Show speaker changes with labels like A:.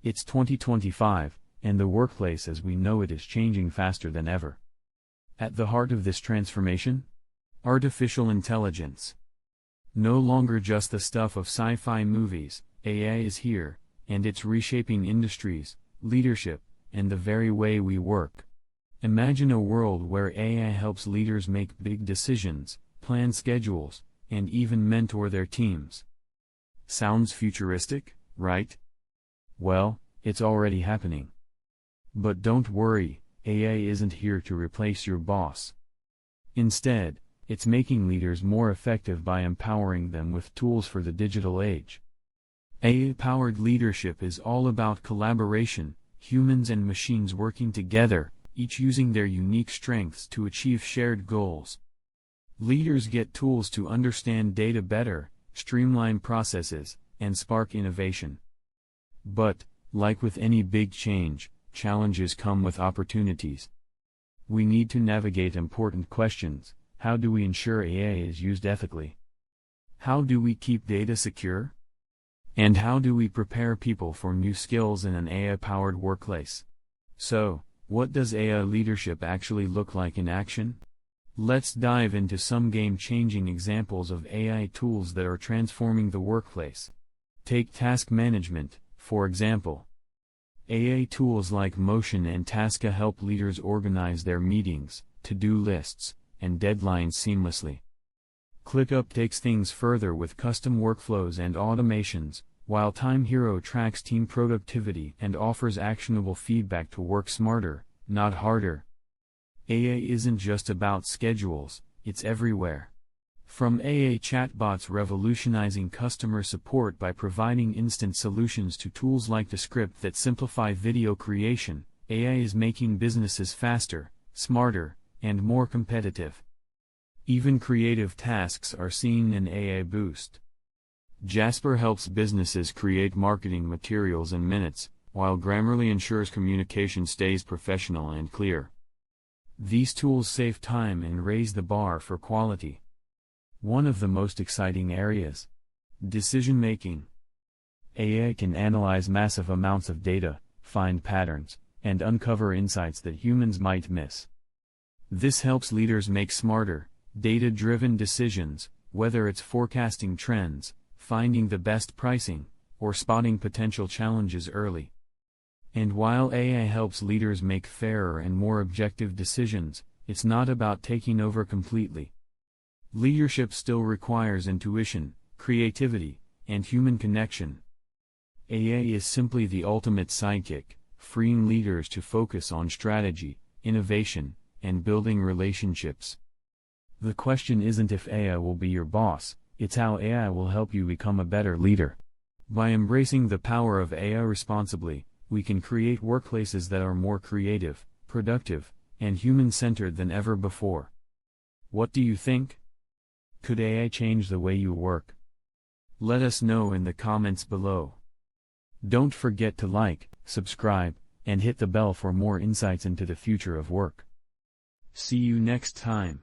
A: It's 2025, and the workplace as we know it is changing faster than ever. At the heart of this transformation? Artificial intelligence. No longer just the stuff of sci-fi movies, AI is here, and it's reshaping industries, leadership, and the very way we work. Imagine a world where AI helps leaders make big decisions, plan schedules, and even mentor their teams. Sounds futuristic, right? Well, it's already happening. But don't worry, AI isn't here to replace your boss. Instead, it's making leaders more effective by empowering them with tools for the digital age. AI-powered leadership is all about collaboration, humans and machines working together, each using their unique strengths to achieve shared goals. Leaders get tools to understand data better, streamline processes, and spark innovation. But, like with any big change, challenges come with opportunities. We need to navigate important questions. How do we ensure AI is used ethically? How do we keep data secure? And how do we prepare people for new skills in an AI-powered workplace? So, what does AI leadership actually look like in action? Let's dive into some game-changing examples of AI tools that are transforming the workplace. Take task management, for example. AI tools like Motion and Tasca help leaders organize their meetings, to-do lists, and deadlines seamlessly. ClickUp takes things further with custom workflows and automations, while Time Hero tracks team productivity and offers actionable feedback to work smarter, not harder. AI isn't just about schedules, it's everywhere. From AI chatbots revolutionizing customer support by providing instant solutions to tools like Descript that simplify video creation, AI is making businesses faster, smarter, and more competitive. Even creative tasks are seeing an AI boost. Jasper helps businesses create marketing materials in minutes, while Grammarly ensures communication stays professional and clear. These tools save time and raise the bar for quality. One of the most exciting areas: decision-making. AI can analyze massive amounts of data, find patterns, and uncover insights that humans might miss. This helps leaders make smarter, data-driven decisions, whether it's forecasting trends, finding the best pricing, or spotting potential challenges early. And while AI helps leaders make fairer and more objective decisions, it's not about taking over completely. Leadership still requires intuition, creativity, and human connection. AI is simply the ultimate sidekick, freeing leaders to focus on strategy, innovation, and building relationships. The question isn't if AI will be your boss, it's how AI will help you become a better leader. By embracing the power of AI responsibly, we can create workplaces that are more creative, productive, and human-centered than ever before. What do you think? Could AI change the way you work? Let us know in the comments below. Don't forget to like, subscribe, and hit the bell for more insights into the future of work. See you next time.